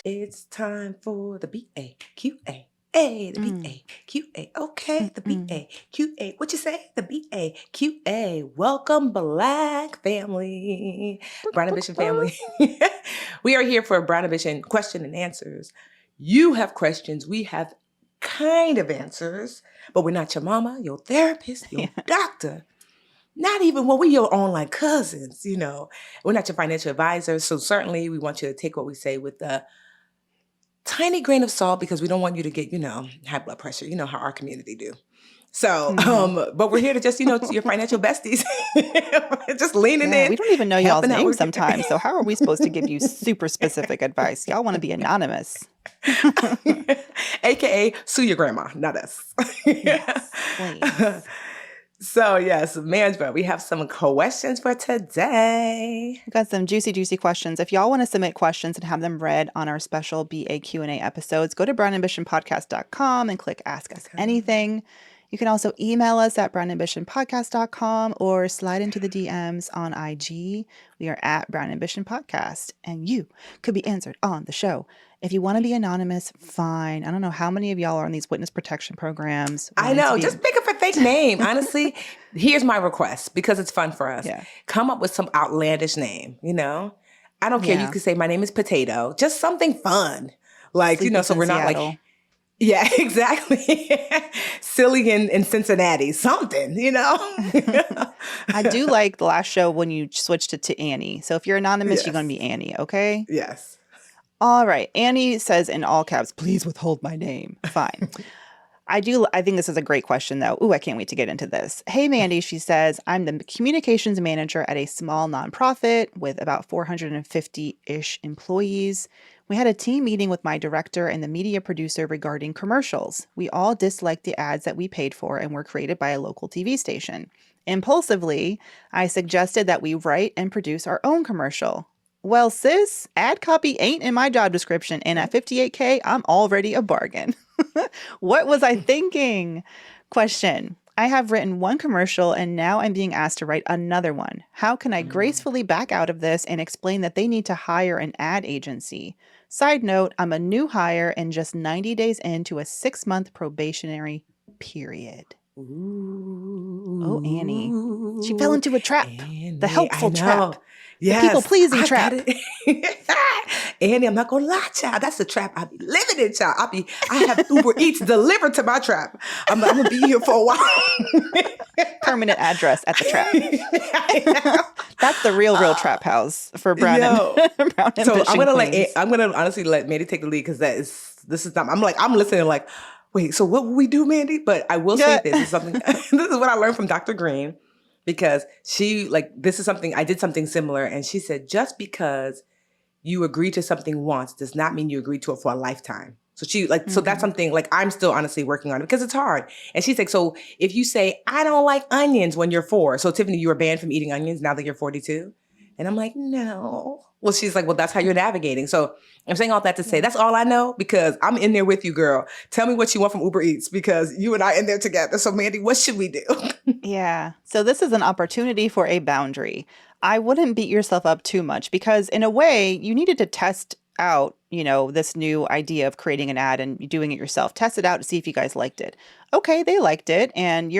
It's time for the BAQA. A, the Mm. BAQA. Okay, the Mm-mm. BAQA. What you say? The BAQA. Welcome, Black family, Brown Ambition family. We are here for Brown Ambition question and answers. You have questions. We have kind of answers, but we're not your mama, your therapist, your Yeah. doctor. Not even when we're your own like cousins, We're not your financial advisors. So certainly we want you to take what we say with a tiny grain of salt because we don't want you to get, high blood pressure. You know how our community do. So, Mm-hmm. but we're here to just, to your financial besties, just leaning Yeah, in, we don't even know y'all's helping out. names sometimes. So how are we supposed to give you super specific advice? Y'all want to be anonymous. AKA sue your grandma, not us. Yes, please. So yes, management, we have some questions for today. We've got some juicy, juicy questions. If y'all want to submit questions and have them read on our special BAQ&A episodes, go to brownambitionpodcast.com and click Ask Us Anything. You can also email us at brownambitionpodcast.com or slide into the DMs on IG. We are at Brown Ambition Podcast, and you could be answered on the show. If you want to be anonymous, fine. I don't know how many of y'all are on these witness protection programs. I know, just pick up a fake name. Honestly, here's my request because it's fun for us. Yeah. Come up with some outlandish name, I don't care. You Yeah. could say my name is Potato. Just something fun. Like, Sleepless so in we're not Seattle. like, yeah, exactly. Silly in Cincinnati, something, I do like the last show when you switched it to Annie. So if you're anonymous, you're going to Yes. be Annie, okay? Yes. All right. Annie says in all caps, please withhold my name. Fine. I think this is a great question, though. Ooh, I can't wait to get into this. Hey, Mandy, she says, I'm the communications manager at a small nonprofit with about 450-ish employees. We had a team meeting with my director and the media producer regarding commercials. We all disliked the ads that we paid for and were created by a local TV station. Impulsively, I suggested that we write and produce our own commercial. Well, sis, ad copy ain't in my job description, and at $58K, I'm already a bargain. What was I thinking? Question. I have written one commercial and now I'm being asked to write another one. How can I gracefully back out of this and explain that they need to hire an ad agency? Side note, I'm a new hire and just 90 days into a 6-month probationary period. Ooh, Oh, Annie. She fell into a trap. Annie, The helpful I know. trap. Yes, The people-pleasing I trap. got it. Annie, I'm not gonna lie, child. That's the trap I be living in, child. I have Uber Eats delivered to my trap. I'm gonna be here for a while. Permanent address at the trap. That's the real trap house for Brown and Brown So Ambition Queens. I'm gonna honestly let Mandy take the lead because this is not. I'm listening like, wait. So what will we do, Mandy? But I will say this is something. This is what I learned from Dr. Green because this is something I did something similar, and she said just because you agree to something once does not mean you agree to it for a lifetime. So so that's something like I'm still honestly working on it because it's hard. And she's like, so if you say, I don't like onions when you're 4. So Tiffany, you were banned from eating onions now that you're 42. And I'm like, no. Well, she's like, well, that's how you're navigating. So I'm saying all that to say that's all I know because I'm in there with you, girl. Tell me what you want from Uber Eats because you and I are in there together. So Mandy, what should we do? Yeah. So this is an opportunity for a boundary. I wouldn't beat yourself up too much because in a way you needed to test out, this new idea of creating an ad and doing it yourself. Test it out to see if you guys liked it. Okay, they liked it. And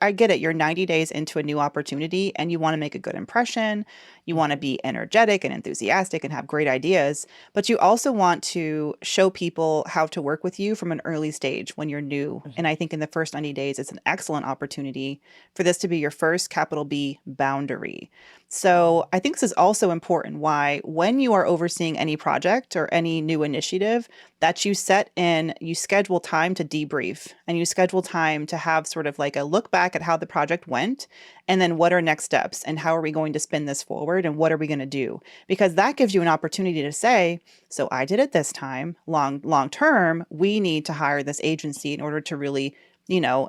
I get it. You're 90 days into a new opportunity and you want to make a good impression. You want to be energetic and enthusiastic and have great ideas, but you also want to show people how to work with you from an early stage when you're new. And I think in the first 90 days, it's an excellent opportunity for this to be your first capital B boundary. So I think this is also important why when you are overseeing any project or any new initiative that you schedule time to debrief and you schedule time to have sort of like a look back at how the project went and then what are next steps and how are we going to spin this forward and what are we going to do? Because that gives you an opportunity to say, so I did it this time, long term, we need to hire this agency in order to really,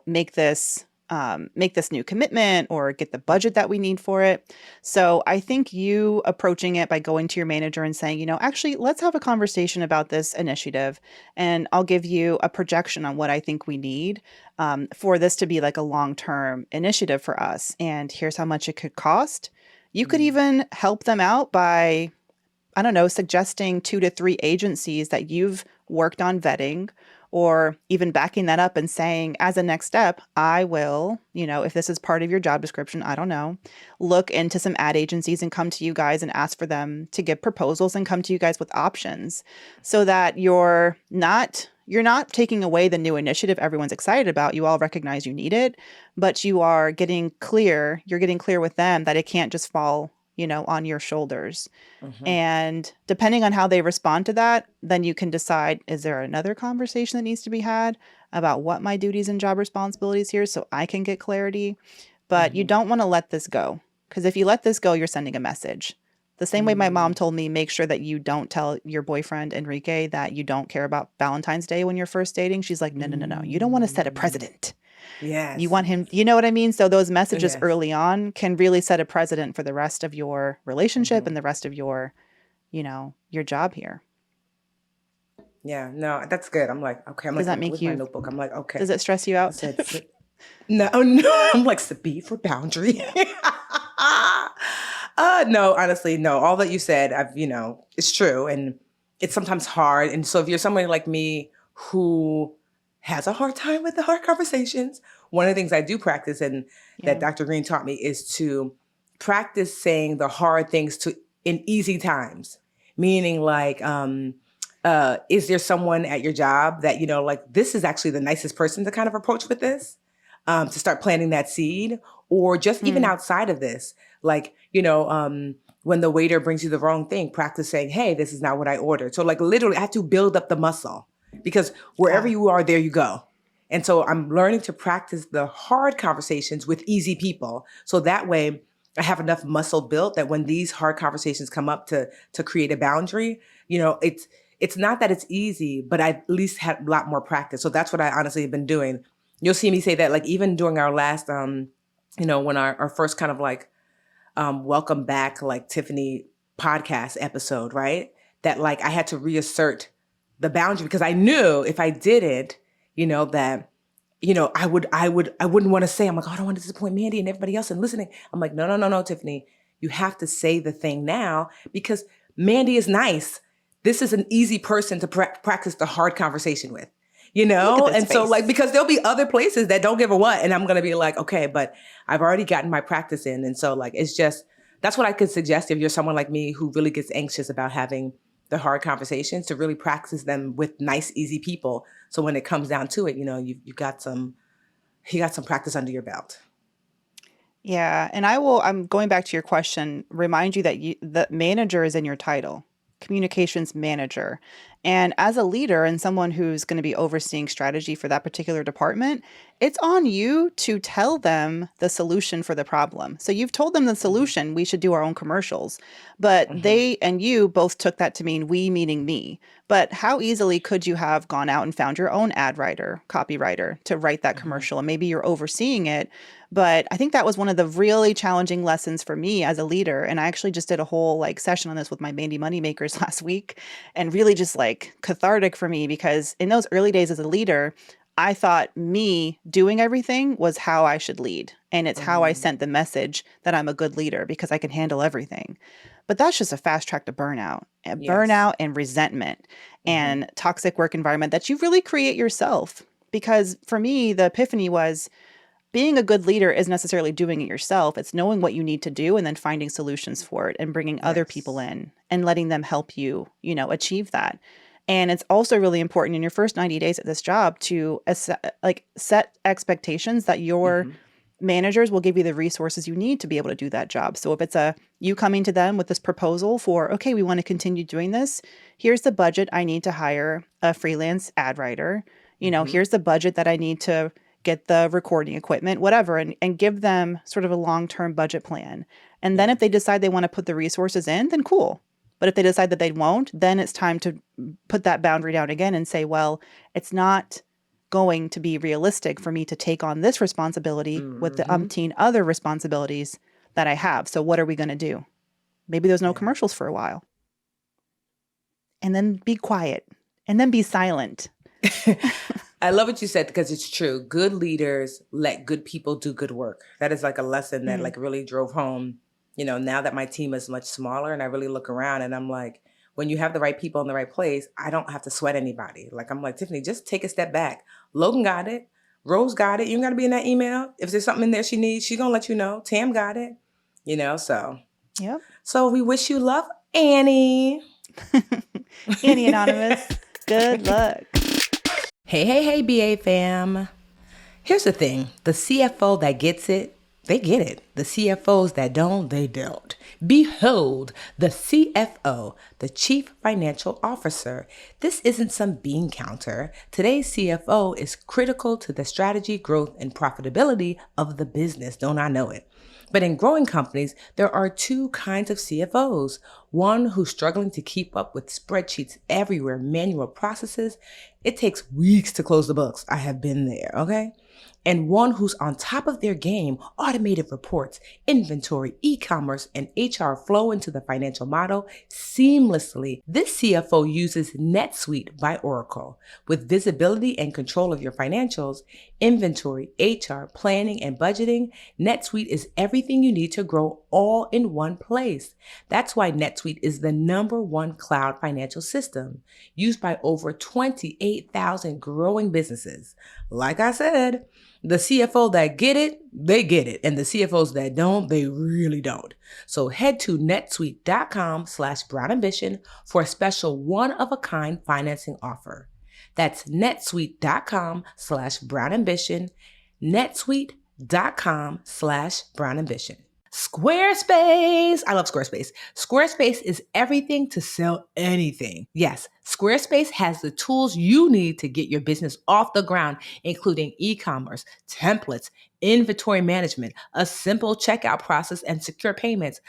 make this new commitment or get the budget that we need for it. So I think you approaching it by going to your manager and saying, actually, let's have a conversation about this initiative. And I'll give you a projection on what I think we need for this to be like a long-term initiative for us. And here's how much it could cost. You could even help them out by I don't know, suggesting 2 to 3 agencies that you've worked on vetting, or even backing that up and saying, as a next step, I will, if this is part of your job description, I don't know, look into some ad agencies and come to you guys and ask for them to give proposals and come to you guys with options, so that you're not taking away the new initiative everyone's excited about. You all recognize you need it, but you're getting clear with them that it can't just fall, on your shoulders. Mm-hmm. And depending on how they respond to that, then you can decide, is there another conversation that needs to be had about what my duties and job responsibilities here, so I can get clarity. But you Mm-hmm. don't want to let this go, because if you let this go, you're sending a message. The same way my mom told me, make sure that you don't tell your boyfriend, Enrique, that you don't care about Valentine's Day when you're first dating. She's like, no, no, no, no. You don't want to set a Mm-hmm. precedent. You Yes. want him, you know what I mean? So those messages Yes. early on can really set a precedent for the rest of your relationship Mm-hmm. and the rest of your, your job here. Yeah. No, that's good. I'm like, okay. I'm Does like, that make with my you, notebook. I'm like, does okay. it stress you I out? said, no, no. I'm like, be for boundary. Yeah. No, honestly, no. All that you said, it's true. And it's sometimes hard. And so if you're somebody like me who has a hard time with the hard conversations, one of the things I do practice and that Yeah. Dr. Green taught me is to practice saying the hard things in easy times. Meaning like, is there someone at your job that, like this is actually the nicest person to kind of approach with this? To start planting that seed, or just even Mm, outside of this, like, when the waiter brings you the wrong thing, practice saying, hey, this is not what I ordered. So like literally I have to build up the muscle, because wherever ah, you are, there you go. And so I'm learning to practice the hard conversations with easy people. So that way I have enough muscle built that when these hard conversations come up to create a boundary, it's not that it's easy, but I at least had a lot more practice. So that's what I honestly have been doing. You'll see me say that, like, even during our last, when our first kind of like, welcome back, like Tiffany podcast episode, right? That like I had to reassert the boundary, because I knew if I didn't, that, I wouldn't want to say, I'm like, oh, I don't want to disappoint Mandy and everybody else and listening. I'm like, no, no, no, no, Tiffany, you have to say the thing now, because Mandy is nice. This is an easy person to practice the hard conversation with, look at this And so like, face. because there'll be other places that don't give a what. And I'm going to be like, okay, but I've already gotten my practice in. And so like, it's just, that's what I could suggest if you're someone like me who really gets anxious about having the hard conversations, to really practice them with nice, easy people. So when it comes down to it, you got some practice under your belt. Yeah, and I'm going back to your question, remind you that the manager is in your title, communications manager. And as a leader and someone who's going to be overseeing strategy for that particular department, it's on you to tell them the solution for the problem. So you've told them the Mm-hmm. solution, we should do our own commercials. But Mm-hmm. they and you both took that to mean we, meaning me. But how easily could you have gone out and found your own ad writer, copywriter to write that Mm-hmm. commercial? And maybe you're overseeing it, but I think that was one of the really challenging lessons for me as a leader. And I actually just did a whole like session on this with my Mandy Moneymakers last week, and really just like cathartic for me, because in those early days as a leader, I thought me doing everything was how I should lead. And it's how I Mm-hmm. sent the message that I'm a good leader because I can handle everything. But that's just a fast track to burnout, and Yes. burnout and resentment Mm-hmm. and toxic work environment that you really create yourself. Because for me, the epiphany was, being a good leader isn't necessarily doing it yourself. It's knowing what you need to do and then finding solutions for it and bringing other people Yes. in and letting them help you, achieve that. And it's also really important in your first 90 days at this job to set expectations that your Mm-hmm. managers will give you the resources you need to be able to do that job. So if it's you coming to them with this proposal for, okay, we want to continue doing this, here's the budget I need to hire a freelance ad writer. Mm-hmm. Here's the budget that I need to get the recording equipment, whatever, and give them sort of a long-term budget plan. And then Yeah. if they decide they want to put the resources in, then cool. But if they decide that they won't, then it's time to put that boundary down again and say, well, it's not going to be realistic for me to take on this responsibility with the Mm-hmm. umpteen other responsibilities that I have. So what are we going to do? Maybe there's no Yeah. commercials for a while. And then be quiet. And then be silent. I love what you said, because it's true. Good leaders let good people do good work. That is like a lesson that Mm, like really drove home, Now that my team is much smaller and I really look around and I'm like, when you have the right people in the right place, I don't have to sweat anybody. Like, I'm like, Tiffany, just take a step back. Logan got it. Rose got it. You got to be in that email. If there's something in there she needs, she's going to let you know. Tam got it, so. Yep. So we wish you luck, Annie. Annie Anonymous, good luck. Hey, BA fam. Here's the thing. The CFO that gets it, they get it. The CFOs that don't, they don't. Behold, the CFO, the Chief Financial Officer. This isn't some bean counter. Today's CFO is critical to the strategy, growth, and profitability of the business. Don't I know it? But in growing companies, there are two kinds of CFOs. One who's struggling to keep up with spreadsheets everywhere, manual processes. It takes weeks to close the books. I have been there, okay? And one who's on top of their game, automated reports, inventory, e-commerce, and HR flow into the financial model seamlessly. This CFO uses NetSuite by Oracle. With visibility and control of your financials, inventory, HR, planning, and budgeting, NetSuite is everything you need to grow all in one place. That's why NetSuite is the #1 cloud financial system used by over 28,000 growing businesses. Like I said, the CFO that get it, they get it. And the CFOs that don't, they really don't. So head to netsuite.com/brownambition for a special one-of-a-kind financing offer. That's netsuite.com/brownambition, netsuite.com/brownambition. Squarespace. I love Squarespace. Squarespace is everything to sell anything. Yes, Squarespace has the tools you need to get your business off the ground, including e-commerce, templates, inventory management, a simple checkout process, and secure payments.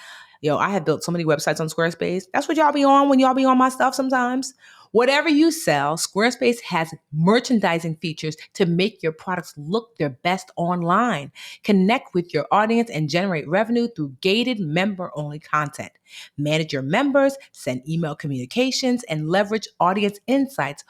I have built so many websites on Squarespace. That's what y'all be on when y'all be on my stuff sometimes. Whatever you sell, Squarespace has merchandising features to make your products look their best online. Connect with your audience and generate revenue through gated member-only content. Manage your members, send email communications, and leverage audience insights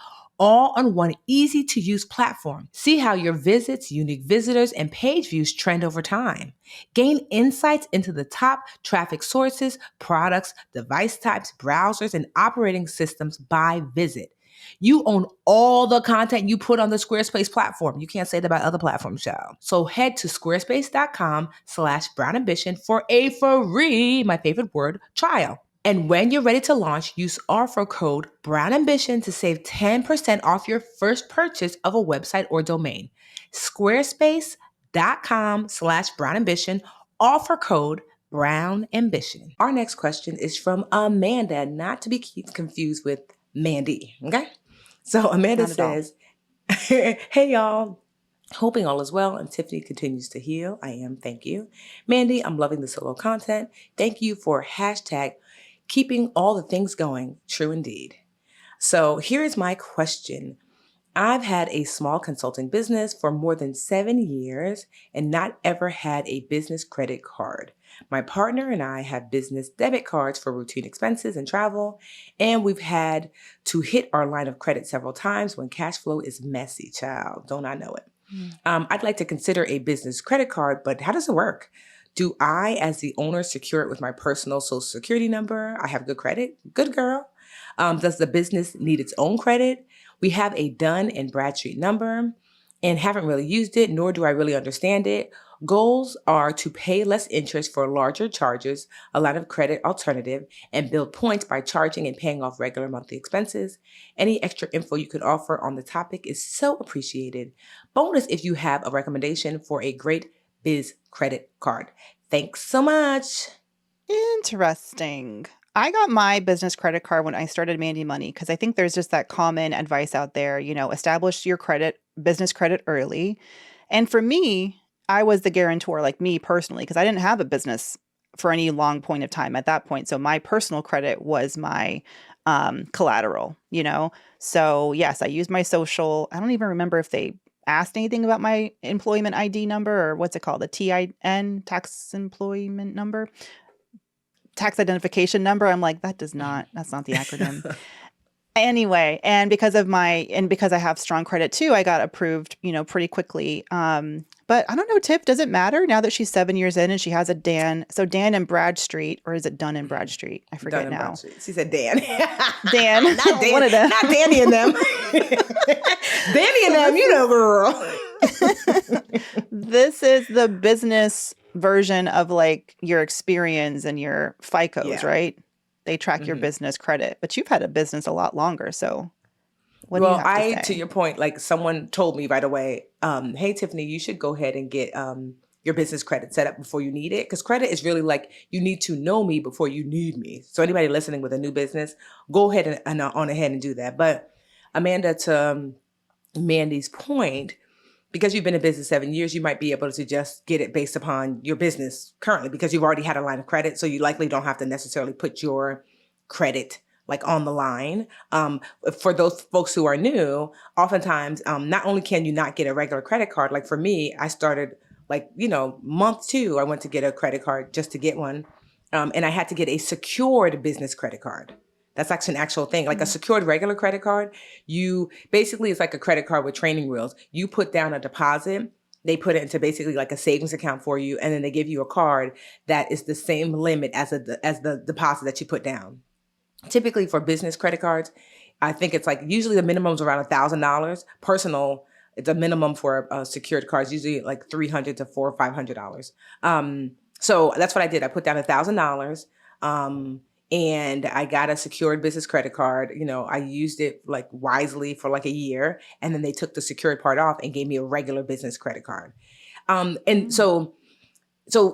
all on one easy-to-use platform. See how your visits, unique visitors, and page views trend over time. Gain insights into the top traffic sources, products, device types, browsers, and operating systems by visit. You own all the content you put on the Squarespace platform. You can't say that about other platforms, child. So head to squarespace.com/brownambition for a free, my favorite word, trial. And when you're ready to launch, use offer code BROWNAMBITION to save 10% off your first purchase of a website or domain. Squarespace.com/BrownAmbition, offer code BROWNAMBITION. Our next question is from Amanda, not to be confused with Mandy, okay? So Amanda says, hey y'all. Hoping all is well and Tiffany continues to heal. I am, thank you. Mandy, I'm loving the solo content. Thank you for hashtag keeping all the things going. True indeed. So here is my question. I've had a small consulting business for more than 7 years and not ever had a business credit card. My partner and I have business debit cards for routine expenses and travel, and we've had to hit our line of credit several times when cash flow is messy, child. Don't I know it? I'd like to consider a business credit card, but how does it work? Do I, as the owner, secure it with my personal social security number? I have good credit. Good girl. Does the business need its own credit? We have a Dun and Bradstreet number and haven't really used it, nor do I really understand it. Goals are to pay less interest for larger charges, a line of credit alternative, and build points by charging and paying off regular monthly expenses. Any extra info you could offer on the topic is so appreciated. Bonus if you have a recommendation for a great biz credit card. Thanks so much. Interesting. I got my business credit card when I started Mandy Money because I think there's just that common advice out there, establish your business credit early. And for me, I was the guarantor, like me personally, because I didn't have a business for any long point of time at that point. So my personal credit was my collateral. So yes, I used my social. I don't even remember if they asked anything about my employment ID number or what's it called? The TIN, tax employment number. Tax identification number. I'm like, that's not the acronym. Anyway, and because I have strong credit too, I got approved, pretty quickly. But But I don't know, Tiff, does it matter now that she's 7 years in and she has a Dan? So Dan and Bradstreet, or is it Dunn and Bradstreet? I forget Dun and now. Bradstreet. She said Dan. Dan, Not Dan. one of them. Not Danny and them. Danny and them, you know, girl. This is the business version of like your experience and your FICOs, Yeah. right? They track your business credit, but you've had a business a lot longer. So what do you Well, have to to say? your point, like someone told me right away, hey, Tiffany, you should go ahead and get your business credit set up before you need it. Because credit is really like you need to know me before you need me. So anybody listening with a new business, go ahead and on ahead and do that. But Amanda, to Mandy's point, because you've been in business 7 years, you might be able to just get it based upon your business currently because you've already had a line of credit. So you likely don't have to necessarily put your credit like on the line. For those folks who are new, oftentimes, not only can you not get a regular credit card, like for me, I started like, month 2, I went to get a credit card just to get one. And I had to get a secured business credit card. That's actually an actual thing. Like a secured regular credit card, it's like a credit card with training wheels. You put down a deposit, they put it into basically like a savings account for you, and then they give you a card that is the same limit as the deposit that you put down. Typically for business credit cards, I think it's like usually the minimum is around $1,000. Personal, it's a minimum for secured cards, usually like $300 to $400 or $500. So that's what I did. I put down $1,000. And I got a secured business credit card. I used it like wisely for like a year. And then they took the secured part off and gave me a regular business credit card. And so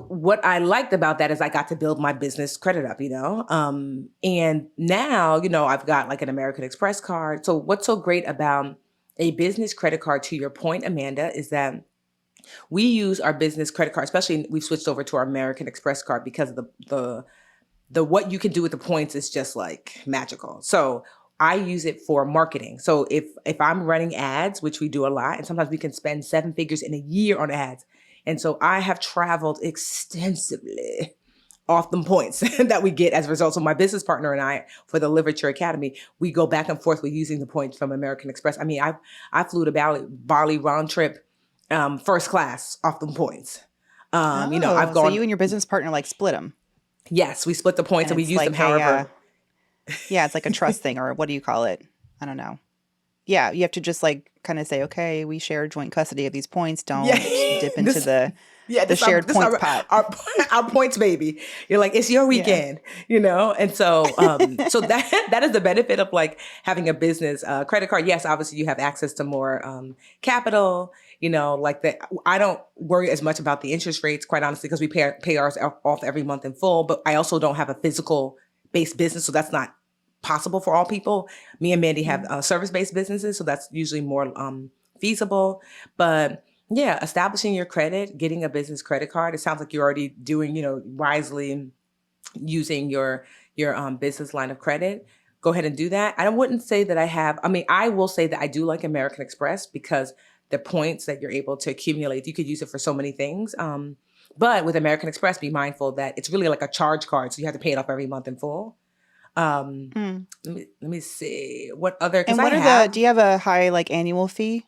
what I liked about that is I got to build my business credit up, and now, I've got like an American Express card. So what's so great about a business credit card, to your point, Amanda, is that we use our business credit card, especially we've switched over to our American Express card because of the what you can do with the points is just like magical. So I use it for marketing. So if I'm running ads, which we do a lot, and sometimes we can spend 7 figures in a year on ads. And so I have traveled extensively off them points that we get as a result. So my business partner and I, for the Literature Academy, we go back and forth with using the points from American Express. I mean, I flew to Bali round trip, first class off them points. I've So gone. you and your business partner like split them. Yes, we split the points and we it's use like them however. yeah, it's like a trust thing, or what do you call it? I don't know. Yeah, you have to just like kind of say, okay, we share joint custody of these points. Don't dip into the shared points pot. Our points, baby. You're like, it's your weekend, And so, so that is the benefit of like having a business credit card. Yes, obviously you have access to more capital. Like that. I don't worry as much about the interest rates, quite honestly, because we pay ours off every month in full. But I also don't have a physical based business, so that's not possible for all people. Me and Mandy have service-based businesses, so that's usually more feasible. But yeah, establishing your credit, getting a business credit card. It sounds like you're already doing, wisely using your business line of credit. Go ahead and do that. I wouldn't say that I have. I mean, I will say that I do like American Express because the points that you're able to accumulate, you could use it for so many things. But with American Express, be mindful that it's really like a charge card, so you have to pay it off every month in full. Let me see what other. And what do you have a high like annual fee?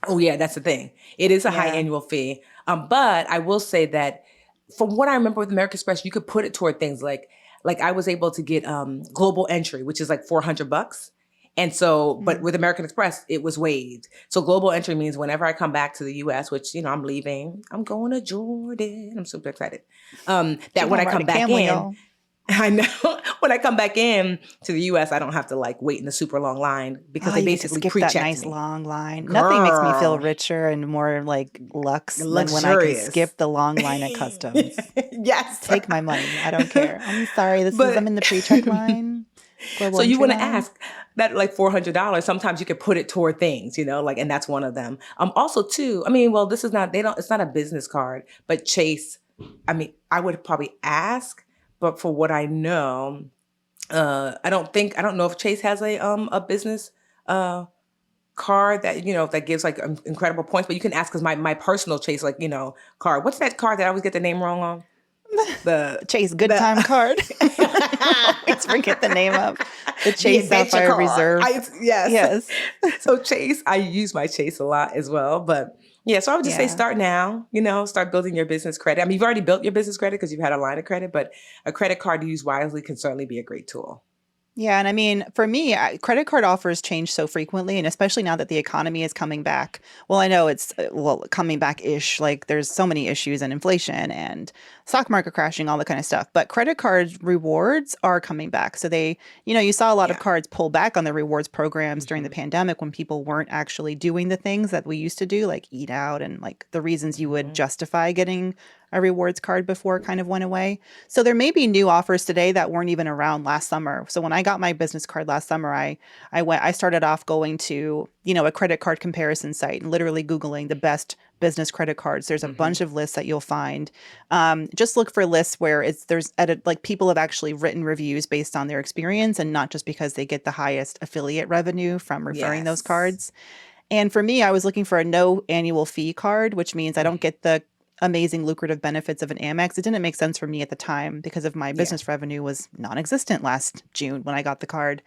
Oh yeah, that's the thing. It is a high annual fee. But I will say that from what I remember with American Express, you could put it toward things like I was able to get global entry, which is like $400. And so, but with American Express, it was waived. So global entry means whenever I come back to the US, which, I'm leaving, I'm going to Jordan. I'm super excited. That when I come back in, I know when I come back in to the US, I don't have to like wait in the super long line because they basically pre-checked that nice me. long line. Nothing makes me feel richer and more like luxe than when I can skip the long line at customs. Yes. Take my money. I don't care. I'm sorry. I'm in the pre-check line. So you want to ask that like $400, sometimes you could put it toward things, and that's one of them. Also too, I mean, well, it's not a business card, but Chase, I mean, I would probably ask, but for what I know, I don't know if Chase has a business, card that, that gives like incredible points, but you can ask because my personal Chase, like, card, what's that card that I always get the name wrong on? The Chase Good Time card. I always forget the name of the Chase Sapphire Reserve. Yes. So Chase, I use my Chase a lot as well, but Yeah, so I would just say Yeah. start now, start building your business credit. I mean, you've already built your business credit because you've had a line of credit, but a credit card used wisely can certainly be a great tool. Yeah, and I mean, for me, credit card offers change so frequently, and especially now that the economy is coming back. Well, I know it's coming back-ish. Like there's so many issues and inflation and stock market crashing, all that kind of stuff. But credit card rewards are coming back. So you saw a lot of Yeah. cards pull back on the rewards programs during the Hmm. pandemic when people weren't actually doing the things that we used to do, like eat out and like the reasons you would Hmm. justify getting a rewards card before kind of went away. So there may be new offers today that weren't even around last summer. So when I got my business card last summer, I started off going to, a credit card comparison site and literally Googling the best business credit cards. There's a Hmm. bunch of lists that you'll find. Just look for lists where there's edit, like people have actually written reviews based on their experience and not just because they get the highest affiliate revenue from referring those Yes. cards. And for me, I was looking for a no annual fee card, which means I don't get the amazing lucrative benefits of an Amex. It didn't make sense for me at the time because of my Yeah. business revenue was non-existent last June when I got the card.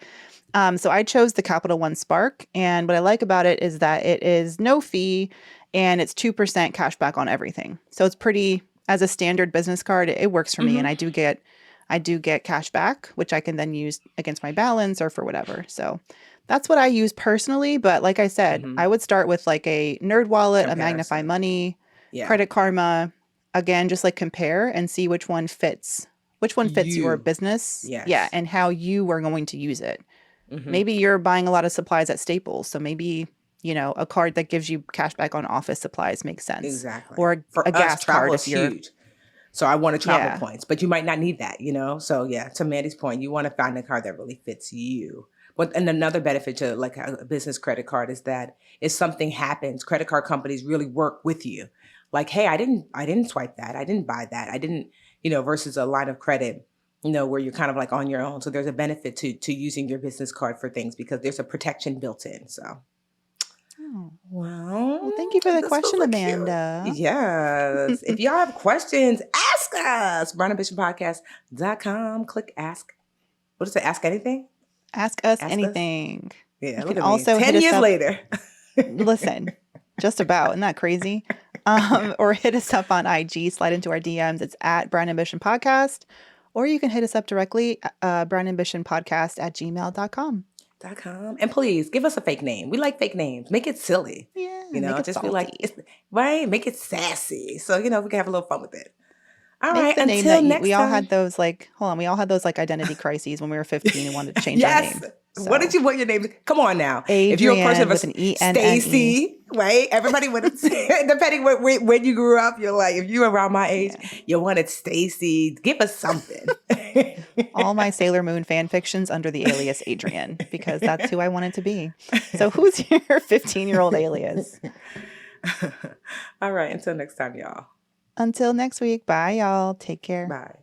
So I chose the Capital One Spark, and what I like about it is that it is no fee and it's 2% cash back on everything. So it's pretty as a standard business card, it works for me, and Hmm. I do get cash back, which I can then use against my balance or for whatever. So that's what I use personally. But like I said, Hmm. I would start with like a Nerd Wallet, a Magnify Comparison. Money, Yeah. Credit Karma. Again, just like compare and see which one fits. Which one fits your You. business, yeah, Yes. and how you are going to use it. Hmm. Maybe you're buying a lot of supplies at Staples, so maybe a card that gives you cash back on office supplies makes sense, Exactly. or a For us, gas travel card is if you're, huge. So I want to travel yeah. points, but you might not need that. So yeah, to Mandy's point, you want to find a card that really fits you. But and another benefit to like a business credit card is that if something happens, credit card companies really work with you. Like, hey, I didn't swipe that. I didn't buy that. I didn't, versus a line of credit, where you're kind of like on your own. So there's a benefit to using your business card for things because there's a protection built in. So Oh, well, well, thank you for the this was question, a cute. Amanda. Yes. If y'all have questions, ask us. BrownAmbitionPodcast.com. Click ask. What does it? Ask anything? Ask us Ask us? anything. Yeah, You look can at me. also hit 10 us years up. later. Listen, just about. Isn't that crazy? Or hit us up on IG, slide into our DMs. It's at Brown Ambition Podcast. Or you can hit us up directly, brownambitionpodcast@gmail.com. .com. And please give us a fake name. We like fake names. Make it silly. Yeah, make it Just be like, salty. right? Make it sassy. So, we can have a little fun with it. All Make right. the name Until that next we all time. had those like, hold on, we all had those like identity crises when we were 15 and wanted to change our Yes. name. What did So you want your name to? Come on now. If you're a person Adrienne of a with an Enne. Stacy, right? Everybody would have depending when you grew up, you're like, if you were around my age, Yeah. you wanted Stacy. Give us something. All my Sailor Moon fan fictions under the alias Adrienne, because that's who I wanted to be. So who's your 15-year-old alias? All right. Until next time, y'all. Until next week. Bye, y'all. Take care. Bye.